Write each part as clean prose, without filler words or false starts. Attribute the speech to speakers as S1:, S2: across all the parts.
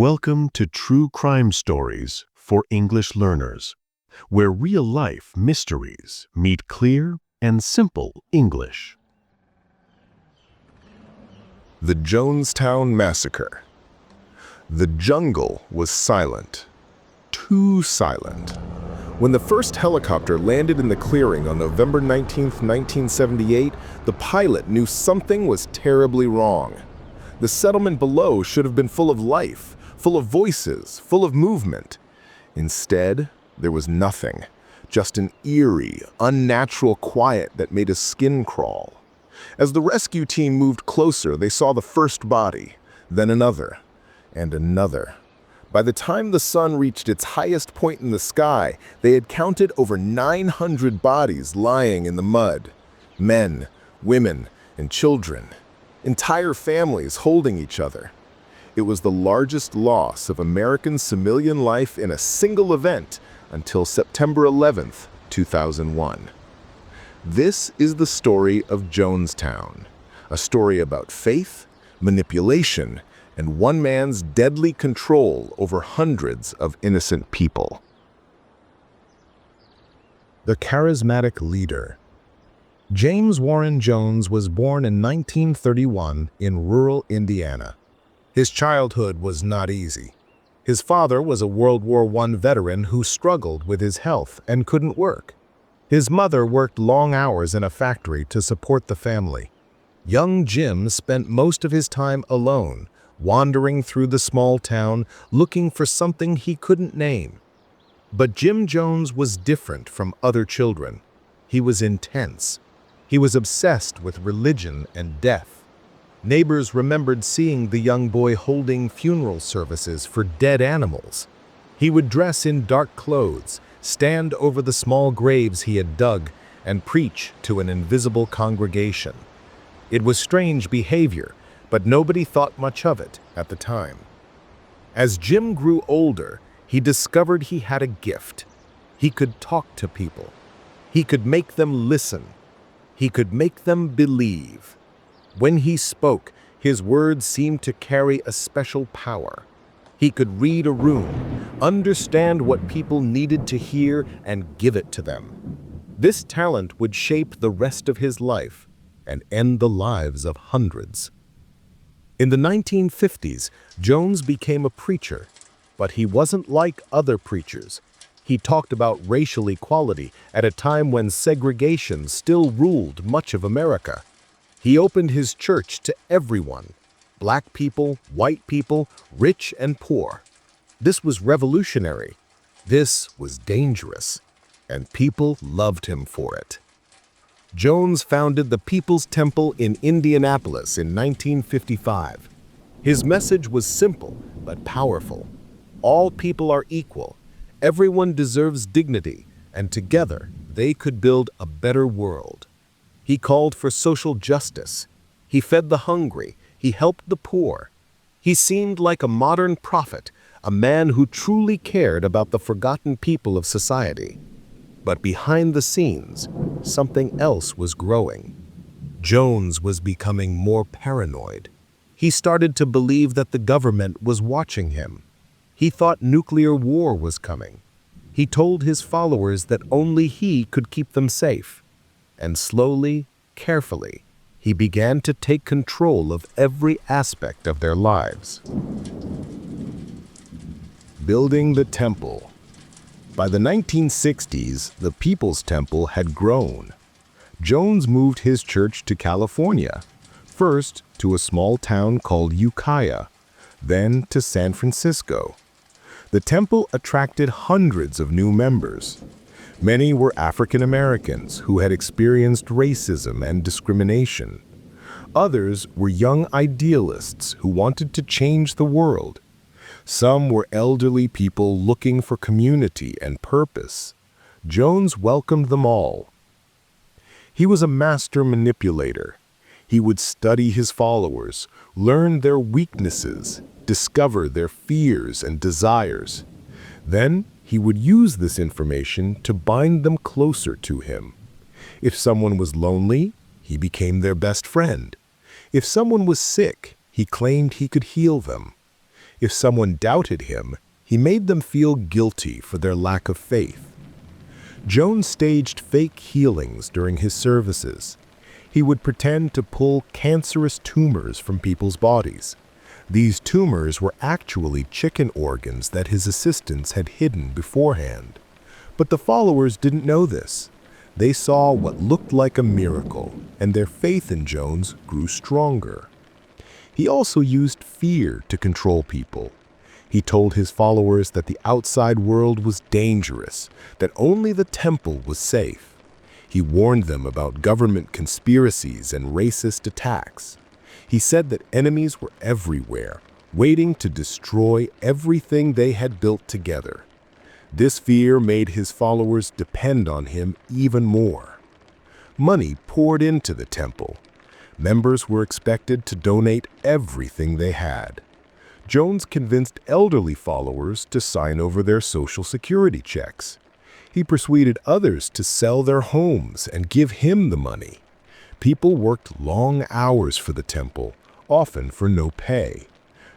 S1: Welcome to True Crime Stories for English Learners, where real-life mysteries meet clear and simple English.
S2: The Jonestown Massacre. The jungle was silent. Too silent. When the first helicopter landed in the clearing on November 19, 1978, the pilot knew something was terribly wrong. The settlement below should have been full of life, full of voices, full of movement. Instead, there was nothing, just an eerie, unnatural quiet that made his skin crawl. As the rescue team moved closer, they saw the first body, then another, and another. By the time the sun reached its highest point in the sky, they had counted over 900 bodies lying in the mud. Men, women, and children. Entire families holding each other. It was the largest loss of American civilian life in a single event until September 11, 2001. This is the story of Jonestown, a story about faith, manipulation, and one man's deadly control over hundreds of innocent people. The charismatic leader. James Warren Jones was born in 1931 in rural Indiana. His childhood was not easy. His father was a World War I veteran who struggled with his health and couldn't work. His mother worked long hours in a factory to support the family. Young Jim spent most of his time alone, wandering through the small town looking for something he couldn't name. But Jim Jones was different from other children. He was intense. He was obsessed with religion and death. Neighbors remembered seeing the young boy holding funeral services for dead animals. He would dress in dark clothes, stand over the small graves he had dug, and preach to an invisible congregation. It was strange behavior, but nobody thought much of it at the time. As Jim grew older, he discovered he had a gift. He could talk to people. He could make them listen. He could make them believe. When he spoke, his words seemed to carry a special power. He could read a room, understand what people needed to hear, and give it to them. This talent would shape the rest of his life and end the lives of hundreds. In the 1950s, Jones became a preacher, but he wasn't like other preachers. He talked about racial equality at a time when segregation still ruled much of America. He opened his church to everyone, black people, white people, rich and poor. This was revolutionary. This was dangerous, and people loved him for it. Jones founded the People's Temple in Indianapolis in 1955. His message was simple but powerful. All people are equal. Everyone deserves dignity, and together they could build a better world. He called for social justice. He fed the hungry. He helped the poor. He seemed like a modern prophet, a man who truly cared about the forgotten people of society. But behind the scenes, something else was growing. Jones was becoming more paranoid. He started to believe that the government was watching him. He thought nuclear war was coming. He told his followers that only he could keep them safe. And slowly, carefully, he began to take control of every aspect of their lives. Building the temple. By the 1960s, the People's Temple had grown. Jones moved his church to California, first to a small town called Ukiah, then to San Francisco. The temple attracted hundreds of new members. Many were African Americans who had experienced racism and discrimination. Others were young idealists who wanted to change the world. Some were elderly people looking for community and purpose. Jones welcomed them all. He was a master manipulator. He would study his followers, learn their weaknesses, discover their fears and desires. Then he would use this information to bind them closer to him. If someone was lonely, he became their best friend. If someone was sick, he claimed he could heal them. If someone doubted him, he made them feel guilty for their lack of faith. Jones staged fake healings during his services. He would pretend to pull cancerous tumors from people's bodies. These tumors were actually chicken organs that his assistants had hidden beforehand. But the followers didn't know this. They saw what looked like a miracle, and their faith in Jones grew stronger. He also used fear to control people. He told his followers that the outside world was dangerous, that only the temple was safe. He warned them about government conspiracies and racist attacks. He said that enemies were everywhere, waiting to destroy everything they had built together. This fear made his followers depend on him even more. Money poured into the temple. Members were expected to donate everything they had. Jones convinced elderly followers to sign over their Social Security checks. He persuaded others to sell their homes and give him the money. People worked long hours for the temple, often for no pay.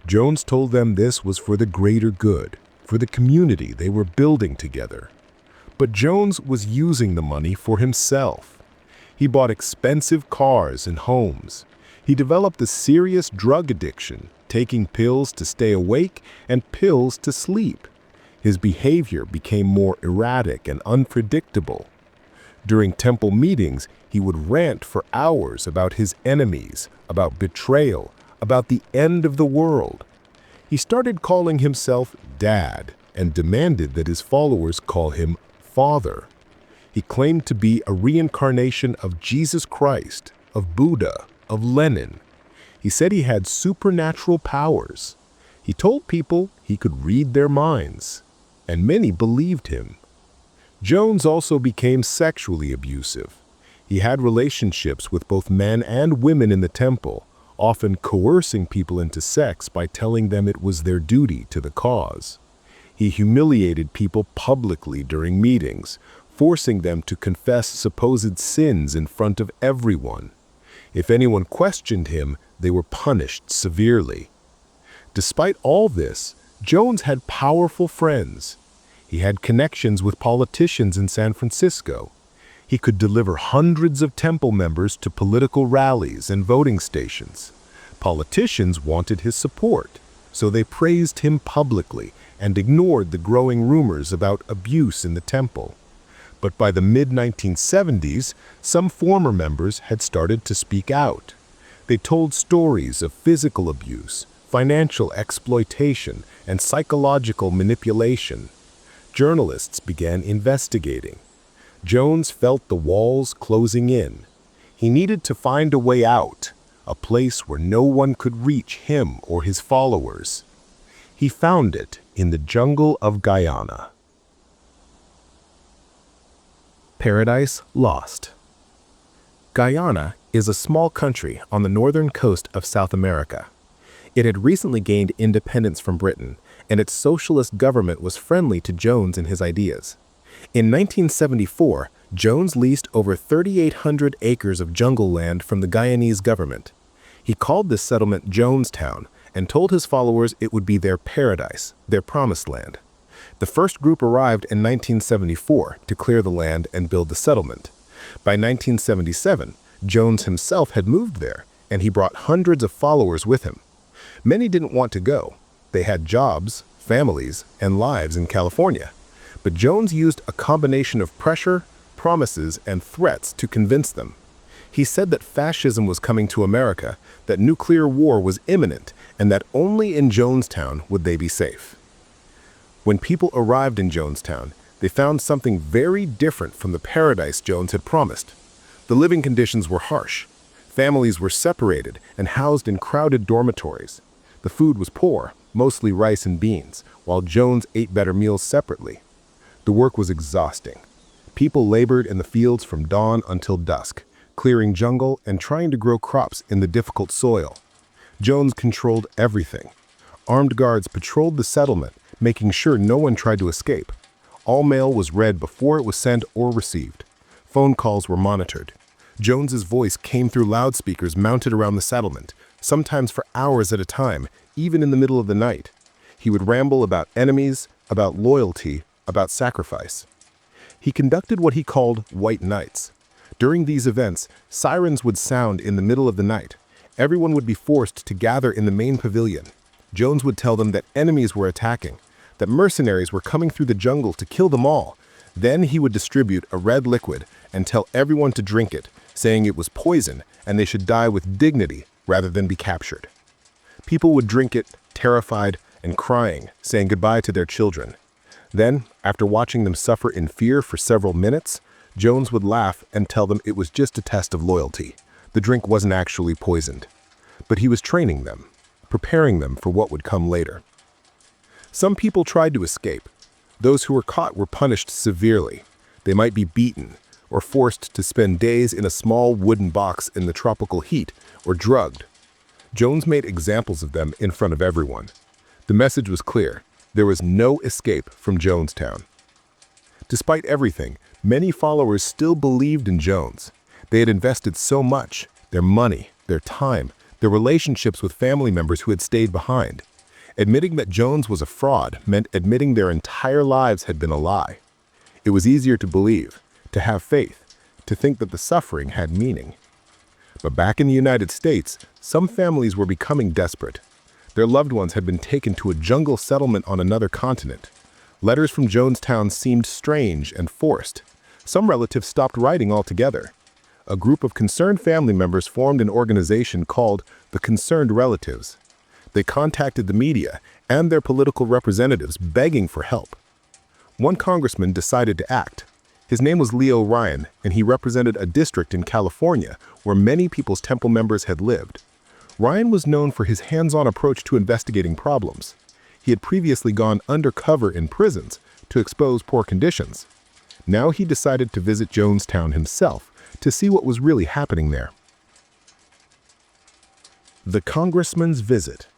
S2: Jones told them this was for the greater good, for the community they were building together. But Jones was using the money for himself. He bought expensive cars and homes. He developed a serious drug addiction, taking pills to stay awake and pills to sleep. His behavior became more erratic and unpredictable. During temple meetings, he would rant for hours about his enemies, about betrayal, about the end of the world. He started calling himself Dad and demanded that his followers call him Father. He claimed to be a reincarnation of Jesus Christ, of Buddha, of Lenin. He said he had supernatural powers. He told people he could read their minds, and many believed him. Jones also became sexually abusive. He had relationships with both men and women in the temple, often coercing people into sex by telling them it was their duty to the cause. He humiliated people publicly during meetings, forcing them to confess supposed sins in front of everyone. If anyone questioned him, they were punished severely. Despite all this, Jones had powerful friends. He had connections with politicians in San Francisco. He could deliver hundreds of temple members to political rallies and voting stations. Politicians wanted his support, so they praised him publicly and ignored the growing rumors about abuse in the temple. But by the mid-1970s, some former members had started to speak out. They told stories of physical abuse, financial exploitation, and psychological manipulation. Journalists began investigating. Jones felt the walls closing in. He needed to find a way out, a place where no one could reach him or his followers. He found it in the jungle of Guyana. Paradise Lost. Guyana is a small country on the northern coast of South America. It had recently gained independence from Britain, and its socialist government was friendly to Jones and his ideas. In 1974, Jones leased over 3,800 acres of jungle land from the Guyanese government. He called this settlement Jonestown and told his followers it would be their paradise, their promised land. The first group arrived in 1974 to clear the land and build the settlement. By 1977, Jones himself had moved there, and he brought hundreds of followers with him. Many didn't want to go. They had jobs, families, and lives in California. But Jones used a combination of pressure, promises, and threats to convince them. He said that fascism was coming to America, that nuclear war was imminent, and that only in Jonestown would they be safe. When people arrived in Jonestown, they found something very different from the paradise Jones had promised. The living conditions were harsh. Families were separated and housed in crowded dormitories. The food was poor, mostly rice and beans, while Jones ate better meals separately. The work was exhausting. People labored in the fields from dawn until dusk, clearing jungle and trying to grow crops in the difficult soil. Jones controlled everything. Armed guards patrolled the settlement, making sure no one tried to escape. All mail was read before it was sent or received. Phone calls were monitored. Jones's voice came through loudspeakers mounted around the settlement, sometimes for hours at a time, even in the middle of the night. He would ramble about enemies, about loyalty, about sacrifice. He conducted what he called white nights. During these events, sirens would sound in the middle of the night. Everyone would be forced to gather in the main pavilion. Jones would tell them that enemies were attacking, that mercenaries were coming through the jungle to kill them all. Then he would distribute a red liquid and tell everyone to drink it, saying it was poison and they should die with dignity rather than be captured. People would drink it, terrified and crying, saying goodbye to their children. Then, after watching them suffer in fear for several minutes, Jones would laugh and tell them it was just a test of loyalty. The drink wasn't actually poisoned. But he was training them, preparing them for what would come later. Some people tried to escape. Those who were caught were punished severely. They might be beaten, or forced to spend days in a small wooden box in the tropical heat, or drugged. Jones made examples of them in front of everyone. The message was clear. There was no escape from Jonestown. Despite everything, many followers still believed in Jones. They had invested so much, their money, their time, their relationships with family members who had stayed behind. Admitting that Jones was a fraud meant admitting their entire lives had been a lie. It was easier to believe, to have faith, to think that the suffering had meaning. But back in the United States, some families were becoming desperate. Their loved ones had been taken to a jungle settlement on another continent. Letters from Jonestown seemed strange and forced. Some relatives stopped writing altogether. A group of concerned family members formed an organization called the Concerned Relatives. They contacted the media and their political representatives begging for help. One congressman decided to act. His name was Leo Ryan, and he represented a district in California where many People's Temple members had lived. Ryan was known for his hands-on approach to investigating problems. He had previously gone undercover in prisons to expose poor conditions. Now he decided to visit Jonestown himself to see what was really happening there. The Congressman's Visit.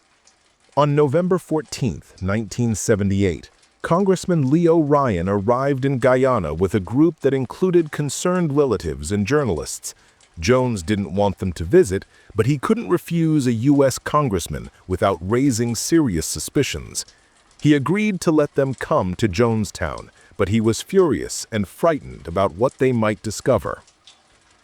S2: On November 14, 1978, Congressman Leo Ryan arrived in Guyana with a group that included concerned relatives and journalists. Jones didn't want them to visit, but he couldn't refuse a U.S. congressman without raising serious suspicions. He agreed to let them come to Jonestown, but he was furious and frightened about what they might discover.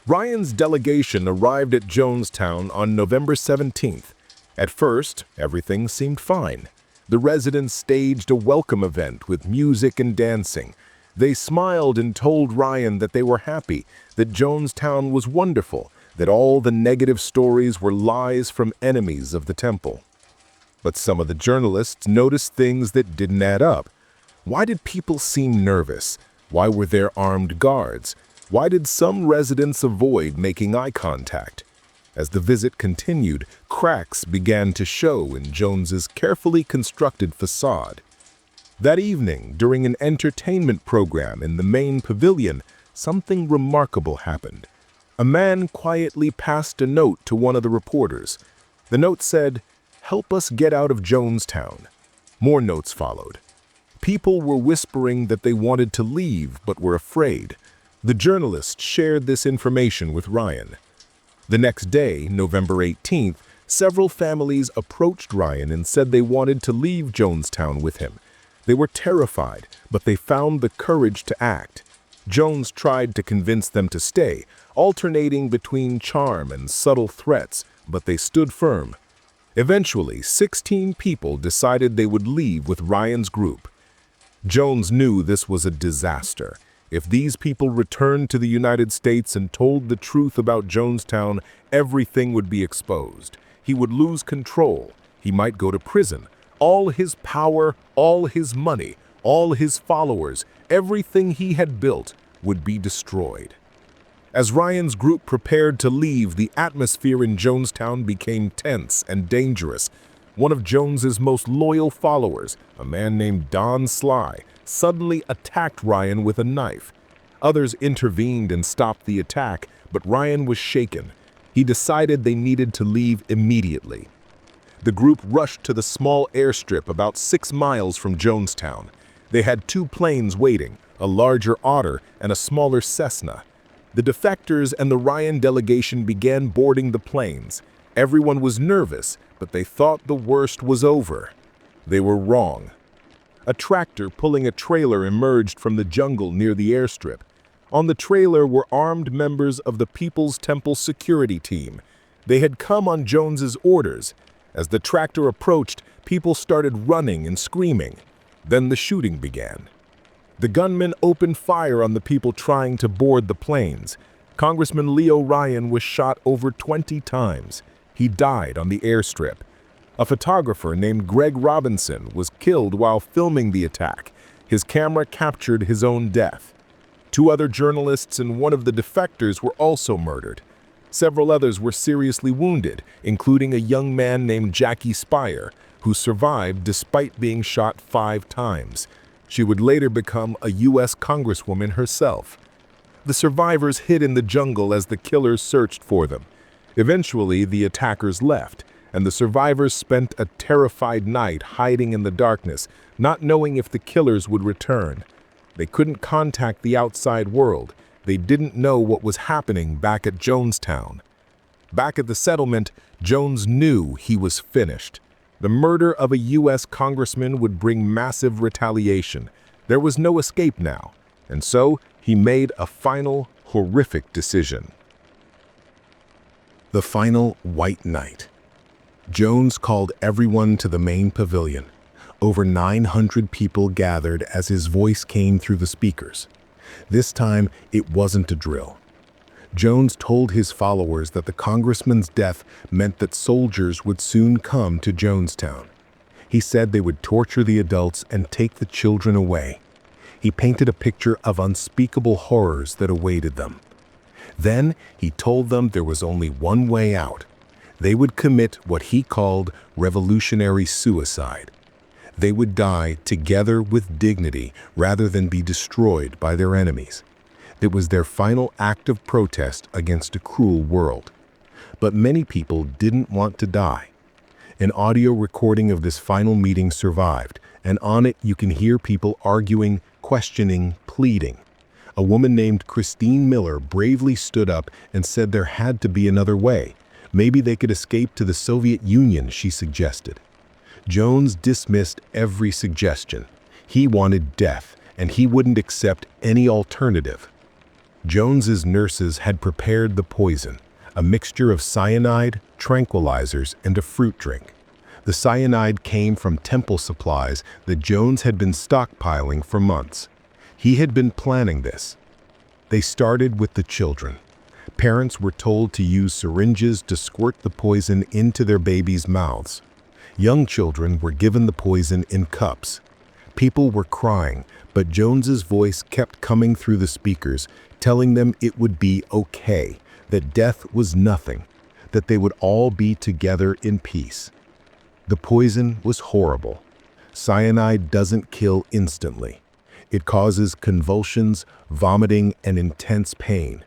S2: Ryan's delegation arrived at Jonestown on November 17th. At first, everything seemed fine. The residents staged a welcome event with music and dancing. They smiled and told Ryan that they were happy, that Jonestown was wonderful, that all the negative stories were lies from enemies of the temple. But some of the journalists noticed things that didn't add up. Why did people seem nervous? Why were there armed guards? Why did some residents avoid making eye contact? As the visit continued, cracks began to show in Jones's carefully constructed facade. That evening, during an entertainment program in the main pavilion, something remarkable happened. A man quietly passed a note to one of the reporters. The note said, "Help us get out of Jonestown." More notes followed. People were whispering that they wanted to leave but were afraid. The journalist shared this information with Ryan. The next day, November 18th, several families approached Ryan and said they wanted to leave Jonestown with him. They were terrified, but they found the courage to act. Jones tried to convince them to stay, alternating between charm and subtle threats, but they stood firm. Eventually, 16 people decided they would leave with Ryan's group. Jones knew this was a disaster. If these people returned to the United States and told the truth about Jonestown, everything would be exposed. He would lose control. He might go to prison. All his power, all his money, all his followers, everything he had built would be destroyed. As Ryan's group prepared to leave, the atmosphere in Jonestown became tense and dangerous. One of Jones's most loyal followers, a man named Don Sly, suddenly attacked Ryan with a knife. Others intervened and stopped the attack, but Ryan was shaken. He decided they needed to leave immediately. The group rushed to the small airstrip about 6 miles from Jonestown. They had 2 planes waiting, a larger Otter and a smaller Cessna. The defectors and the Ryan delegation began boarding the planes. Everyone was nervous, but they thought the worst was over. They were wrong. A tractor pulling a trailer emerged from the jungle near the airstrip. On the trailer were armed members of the People's Temple security team. They had come on Jones's orders. As the tractor approached, people started running and screaming. Then the shooting began. The gunmen opened fire on the people trying to board the planes. Congressman Leo Ryan was shot over 20 times. He died on the airstrip. A photographer named Greg Robinson was killed while filming the attack. His camera captured his own death. 2 other journalists and one of the defectors were also murdered. Several others were seriously wounded, including a young man named Jackie Spire, who survived despite being shot 5 times. She would later become a U.S. Congresswoman herself. The survivors hid in the jungle as the killers searched for them. Eventually, the attackers left, and the survivors spent a terrified night hiding in the darkness, not knowing if the killers would return. They couldn't contact the outside world. They didn't know what was happening back at Jonestown. Back at the settlement, Jones knew he was finished. The murder of a U.S. congressman would bring massive retaliation. There was no escape now, and so he made a final, horrific decision. The final white night. Jones called everyone to the main pavilion. Over 900 people gathered as his voice came through the speakers. This time, it wasn't a drill. Jones told his followers that the congressman's death meant that soldiers would soon come to Jonestown. He said they would torture the adults and take the children away. He painted a picture of unspeakable horrors that awaited them. Then he told them there was only one way out. They would commit what he called revolutionary suicide. They would die together with dignity rather than be destroyed by their enemies. It was their final act of protest against a cruel world. But many people didn't want to die. An audio recording of this final meeting survived, and on it you can hear people arguing, questioning, pleading. A woman named Christine Miller bravely stood up and said there had to be another way. Maybe they could escape to the Soviet Union, she suggested. Jones dismissed every suggestion. He wanted death, and he wouldn't accept any alternative. Jones's nurses had prepared the poison, a mixture of cyanide, tranquilizers, and a fruit drink. The cyanide came from temple supplies that Jones had been stockpiling for months. He had been planning this. They started with the children. Parents were told to use syringes to squirt the poison into their babies' mouths. Young children were given the poison in cups. People were crying, but Jones's voice kept coming through the speakers, telling them it would be okay, that death was nothing, that they would all be together in peace. The poison was horrible. Cyanide doesn't kill instantly. It causes convulsions, vomiting, and intense pain.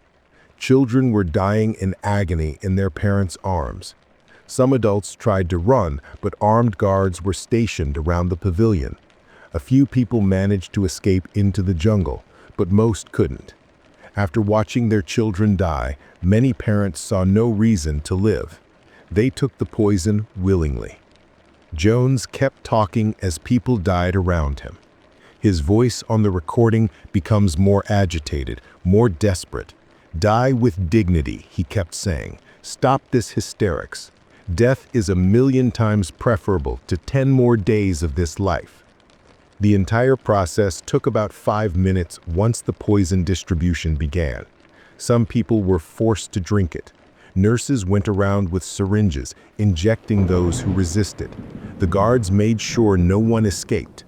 S2: Children were dying in agony in their parents' arms. Some adults tried to run, but armed guards were stationed around the pavilion. A few people managed to escape into the jungle, but most couldn't. After watching their children die, many parents saw no reason to live. They took the poison willingly. Jones kept talking as people died around him. His voice on the recording becomes more agitated, more desperate. Die with dignity, he kept saying. Stop this hysterics. Death is 1,000,000 times preferable to 10 more days of this life. The entire process took about 5 minutes once the poison distribution began. Some people were forced to drink it. Nurses went around with syringes, injecting those who resisted. The guards made sure no one escaped.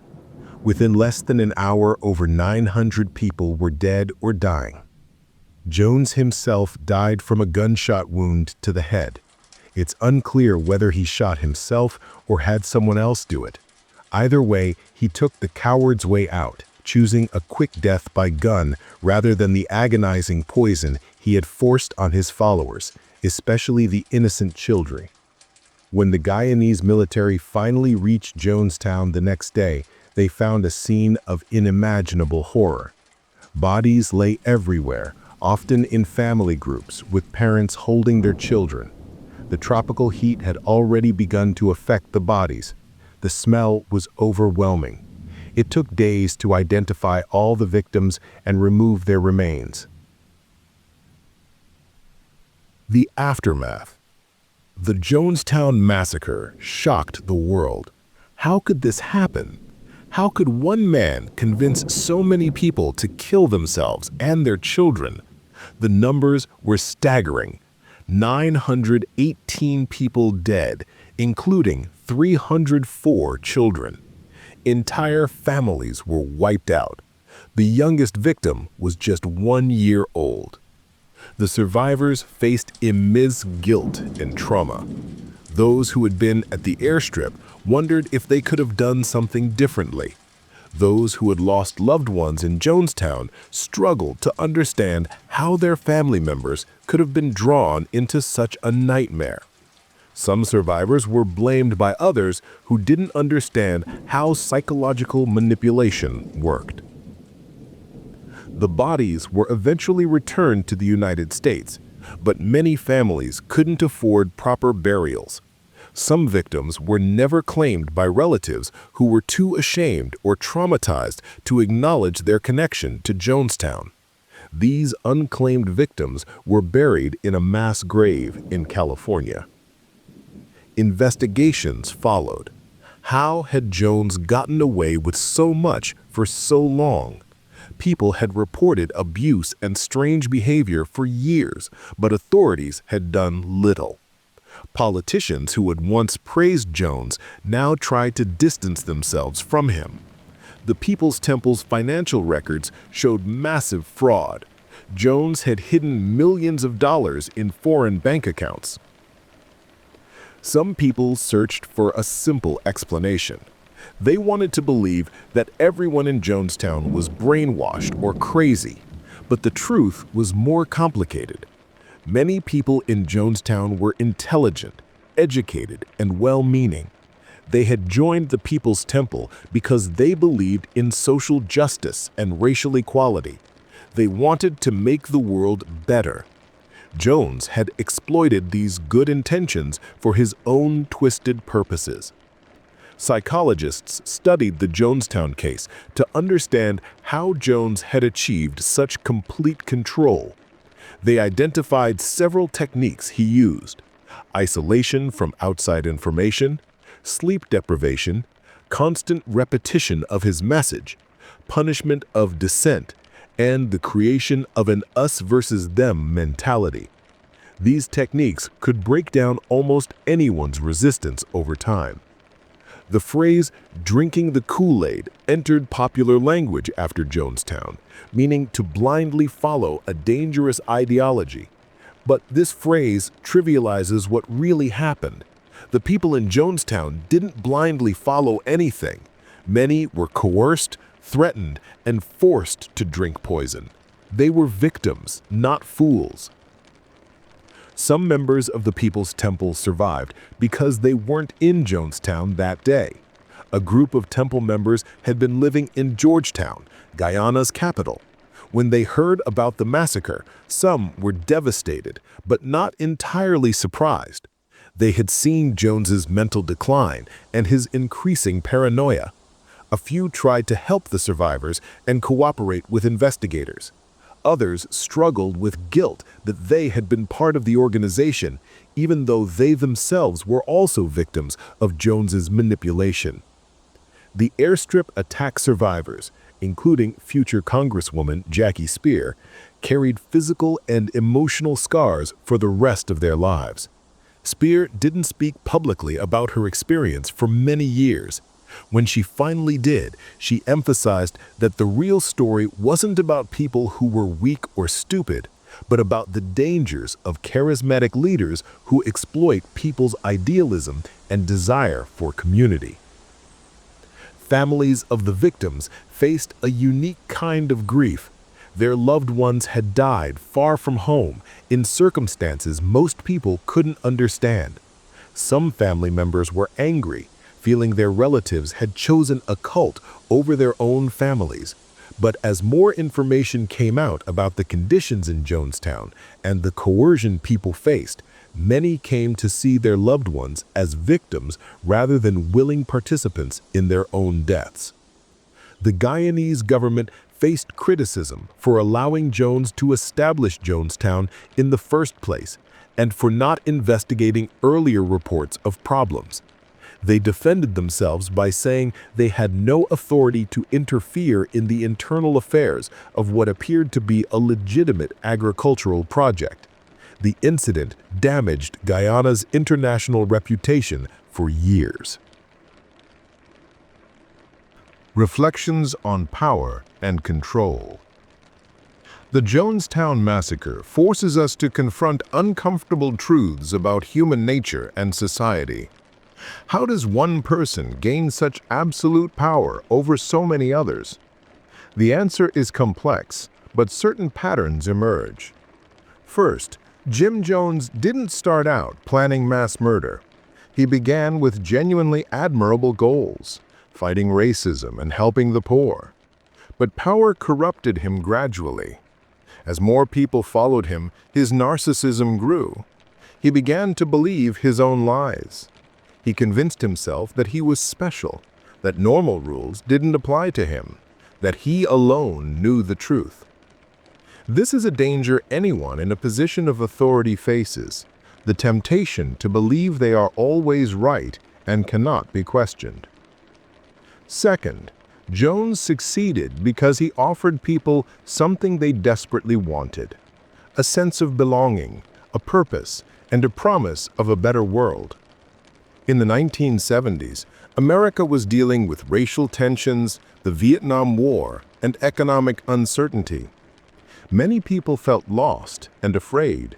S2: Within less than an hour, over 900 people were dead or dying. Jones himself died from a gunshot wound to the head. It's unclear whether he shot himself or had someone else do it. Either way, he took the coward's way out, choosing a quick death by gun rather than the agonizing poison he had forced on his followers, especially the innocent children. When the Guyanese military finally reached Jonestown the next day, they found a scene of unimaginable horror. Bodies lay everywhere, often in family groups, with parents holding their children. The tropical heat had already begun to affect the bodies. The smell was overwhelming. It took days to identify all the victims and remove their remains. The aftermath. The Jonestown Massacre shocked the world. How could this happen? How could one man convince so many people to kill themselves and their children? The numbers were staggering. 918 people dead, including 304 children. Entire families were wiped out. The youngest victim was just 1 year old. The survivors faced immense guilt and trauma. Those who had been at the airstrip wondered if they could have done something differently. Those who had lost loved ones in Jonestown struggled to understand how their family members could have been drawn into such a nightmare. Some survivors were blamed by others who didn't understand how psychological manipulation worked. The bodies were eventually returned to the United States, but many families couldn't afford proper burials. Some victims were never claimed by relatives who were too ashamed or traumatized to acknowledge their connection to Jonestown. These unclaimed victims were buried in a mass grave in California. Investigations followed. How had Jones gotten away with so much for so long? People had reported abuse and strange behavior for years, but authorities had done little. Politicians who had once praised Jones now tried to distance themselves from him. The People's Temple's financial records showed massive fraud. Jones had hidden millions of dollars in foreign bank accounts. Some people searched for a simple explanation. They wanted to believe that everyone in Jonestown was brainwashed or crazy, but the truth was more complicated. Many people in Jonestown were intelligent, educated, and well-meaning. They had joined the People's Temple because they believed in social justice and racial equality. They wanted to make the world better. Jones had exploited these good intentions for his own twisted purposes. Psychologists studied the Jonestown case to understand how Jones had achieved such complete control. They identified several techniques he used: isolation from outside information, sleep deprivation, constant repetition of his message, punishment of dissent, and the creation of an us versus them mentality. These techniques could break down almost anyone's resistance over time. The phrase "drinking the Kool-Aid" entered popular language after Jonestown, meaning to blindly follow a dangerous ideology. But this phrase trivializes what really happened. The people in Jonestown didn't blindly follow anything. Many were coerced, threatened, and forced to drink poison. They were victims, not fools. Some members of the People's Temple survived because they weren't in Jonestown that day. A group of temple members had been living in Georgetown, Guyana's capital. When they heard about the massacre, some were devastated, but not entirely surprised. They had seen Jones's mental decline and his increasing paranoia. A few tried to help the survivors and cooperate with investigators. Others struggled with guilt that they had been part of the organization, even though they themselves were also victims of Jones's manipulation. The airstrip attack survivors, including future Congresswoman Jackie Speer, carried physical and emotional scars for the rest of their lives. Speer didn't speak publicly about her experience for many years. When she finally did, she emphasized that the real story wasn't about people who were weak or stupid, but about the dangers of charismatic leaders who exploit people's idealism and desire for community. Families of the victims faced a unique kind of grief. Their loved ones had died far from home in circumstances most people couldn't understand. Some family members were angry, feeling their relatives had chosen a cult over their own families. But as more information came out about the conditions in Jonestown and the coercion people faced, Many came to see their loved ones as victims rather than willing participants in their own deaths. The Guyanese government faced criticism for allowing Jones to establish Jonestown in the first place and for not investigating earlier reports of problems. They defended themselves by saying they had no authority to interfere in the internal affairs of what appeared to be a legitimate agricultural project. The incident damaged Guyana's international reputation for years. Reflections on Power and Control. The Jonestown Massacre forces us to confront uncomfortable truths about human nature and society. How does one person gain such absolute power over so many others? The answer is complex, but certain patterns emerge. First, Jim Jones didn't start out planning mass murder. He began with genuinely admirable goals, fighting racism and helping the poor. But power corrupted him gradually. As more people followed him, his narcissism grew. He began to believe his own lies. He convinced himself that he was special, that normal rules didn't apply to him, that he alone knew the truth. This is a danger anyone in a position of authority faces, the temptation to believe they are always right and cannot be questioned. Second, Jones succeeded because he offered people something they desperately wanted: a sense of belonging, a purpose, and a promise of a better world. In the 1970s, America was dealing with racial tensions, the Vietnam War, and economic uncertainty. Many people felt lost and afraid.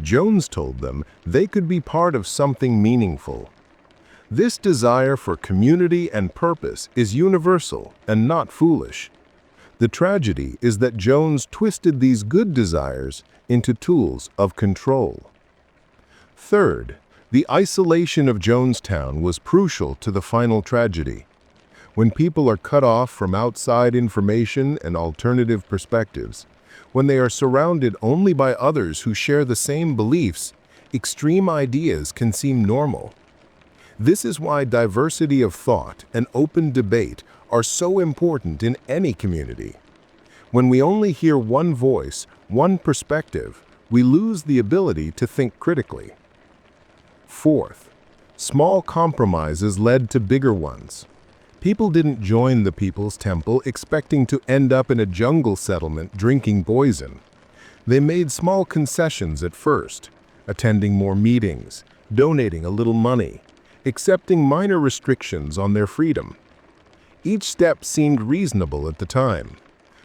S2: Jones told them they could be part of something meaningful. This desire for community and purpose is universal and not foolish. The tragedy is that Jones twisted these good desires into tools of control. Third, the isolation of Jonestown was crucial to the final tragedy. When people are cut off from outside information and alternative perspectives, when they are surrounded only by others who share the same beliefs, extreme ideas can seem normal. This is why diversity of thought and open debate are so important in any community. When we only hear one voice, one perspective, we lose the ability to think critically. Fourth, small compromises led to bigger ones. People didn't join the People's Temple expecting to end up in a jungle settlement drinking poison. They made small concessions at first, attending more meetings, donating a little money, accepting minor restrictions on their freedom. Each step seemed reasonable at the time,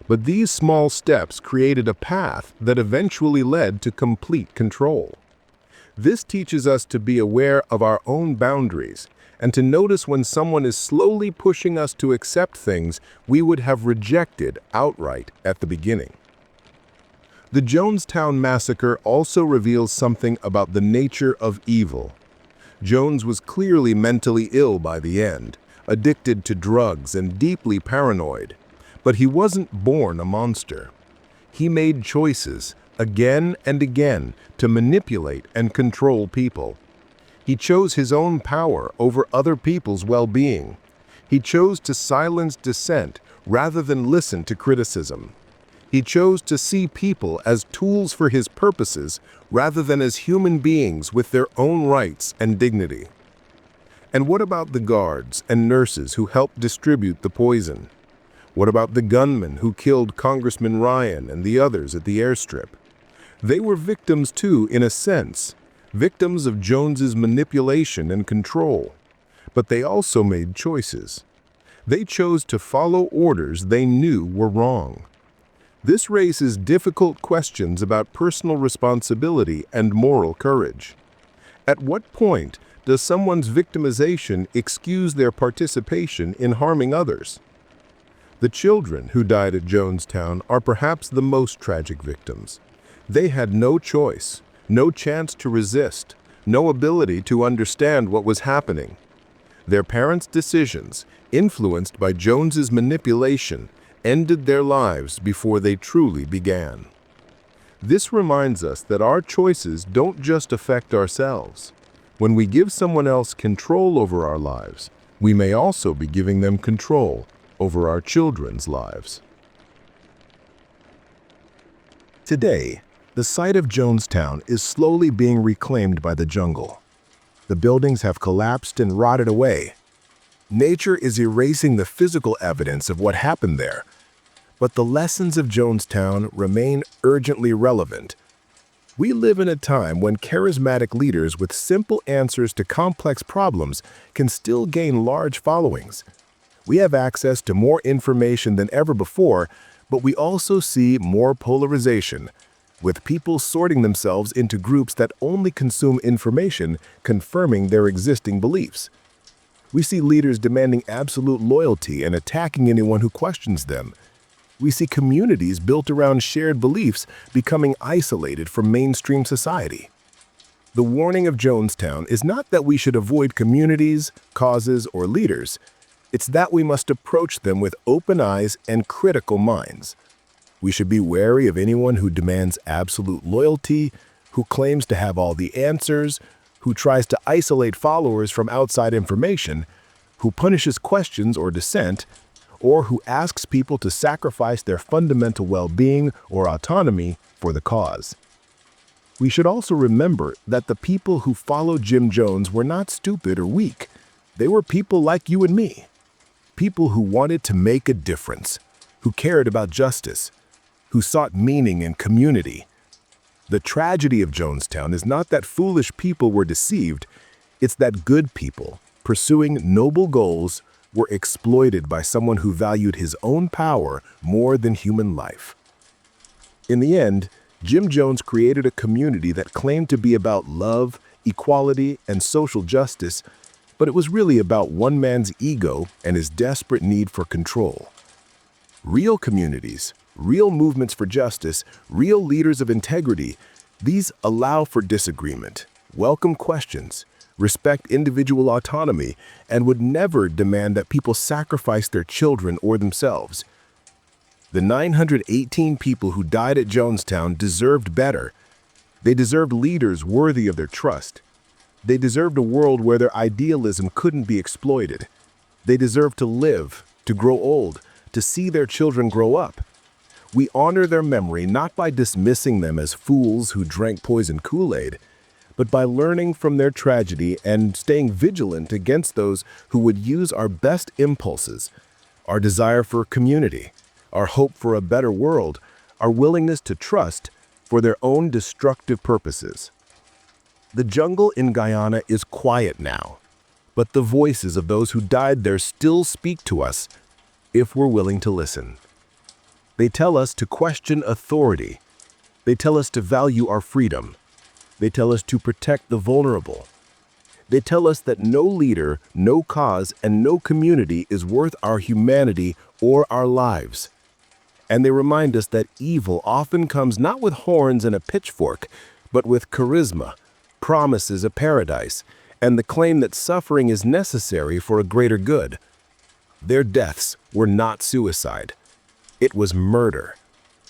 S2: but these small steps created a path that eventually led to complete control. This teaches us to be aware of our own boundaries and to notice when someone is slowly pushing us to accept things we would have rejected outright at the beginning. The Jonestown Massacre also reveals something about the nature of evil. Jones was clearly mentally ill by the end, addicted to drugs and deeply paranoid. But he wasn't born a monster. He made choices, again and again, to manipulate and control people. He chose his own power over other people's well-being. He chose to silence dissent rather than listen to criticism. He chose to see people as tools for his purposes rather than as human beings with their own rights and dignity. And what about the guards and nurses who helped distribute the poison? What about the gunmen who killed Congressman Ryan and the others at the airstrip? They were victims too, in a sense, victims of Jones's manipulation and control. But they also made choices. They chose to follow orders they knew were wrong. This raises difficult questions about personal responsibility and moral courage. At what point does someone's victimization excuse their participation in harming others? The children who died at Jonestown are perhaps the most tragic victims. They had no choice, no chance to resist, no ability to understand what was happening. Their parents' decisions, influenced by Jones's manipulation, ended their lives before they truly began. This reminds us that our choices don't just affect ourselves. When we give someone else control over our lives, we may also be giving them control over our children's lives. Today, the site of Jonestown is slowly being reclaimed by the jungle. The buildings have collapsed and rotted away. Nature is erasing the physical evidence of what happened there, but the lessons of Jonestown remain urgently relevant. We live in a time when charismatic leaders with simple answers to complex problems can still gain large followings. We have access to more information than ever before, but we also see more polarization, with people sorting themselves into groups that only consume information confirming their existing beliefs. We see leaders demanding absolute loyalty and attacking anyone who questions them. We see communities built around shared beliefs becoming isolated from mainstream society. The warning of Jonestown is not that we should avoid communities, causes, or leaders. It's that we must approach them with open eyes and critical minds. We should be wary of anyone who demands absolute loyalty, who claims to have all the answers, who tries to isolate followers from outside information, who punishes questions or dissent, or who asks people to sacrifice their fundamental well-being or autonomy for the cause. We should also remember that the people who followed Jim Jones were not stupid or weak. They were people like you and me. People who wanted to make a difference, who cared about justice, who sought meaning and community. The tragedy of Jonestown is not that foolish people were deceived, it's that good people, pursuing noble goals, were exploited by someone who valued his own power more than human life. In the end, Jim Jones created a community that claimed to be about love, equality, and social justice, but it was really about one man's ego and his desperate need for control. Real communities, real movements for justice, real leaders of integrity, these allow for disagreement, welcome questions, respect individual autonomy, and would never demand that people sacrifice their children or themselves. The 918 people who died at Jonestown deserved better. They deserved leaders worthy of their trust. They deserved a world where their idealism couldn't be exploited. They deserved to live, to grow old, to see their children grow up. We honor their memory not by dismissing them as fools who drank poison Kool-Aid, but by learning from their tragedy and staying vigilant against those who would use our best impulses, our desire for community, our hope for a better world, our willingness to trust for their own destructive purposes. The jungle in Guyana is quiet now, but the voices of those who died there still speak to us if we're willing to listen. They tell us to question authority. They tell us to value our freedom. They tell us to protect the vulnerable. They tell us that no leader, no cause, and no community is worth our humanity or our lives. And they remind us that evil often comes not with horns and a pitchfork, but with charisma, promises of paradise, and the claim that suffering is necessary for a greater good. Their deaths were not suicide. It was murder.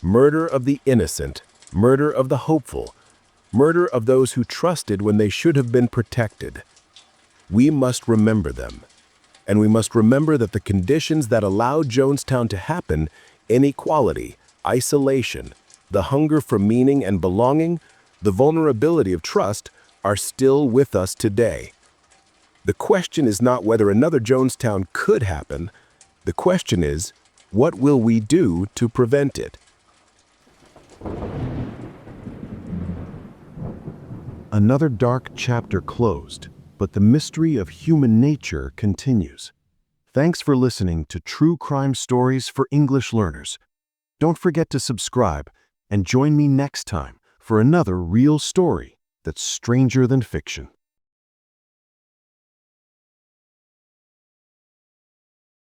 S2: Murder of the innocent, murder of the hopeful, murder of those who trusted when they should have been protected. We must remember them. And we must remember that the conditions that allowed Jonestown to happen, inequality, isolation, the hunger for meaning and belonging, the vulnerability of trust, are still with us today. The question is not whether another Jonestown could happen. The question is, what will we do to prevent it?
S1: Another dark chapter closed, but the mystery of human nature continues. Thanks for listening to True Crime Stories for English Learners. Don't forget to subscribe and join me next time for another real story that's stranger than fiction.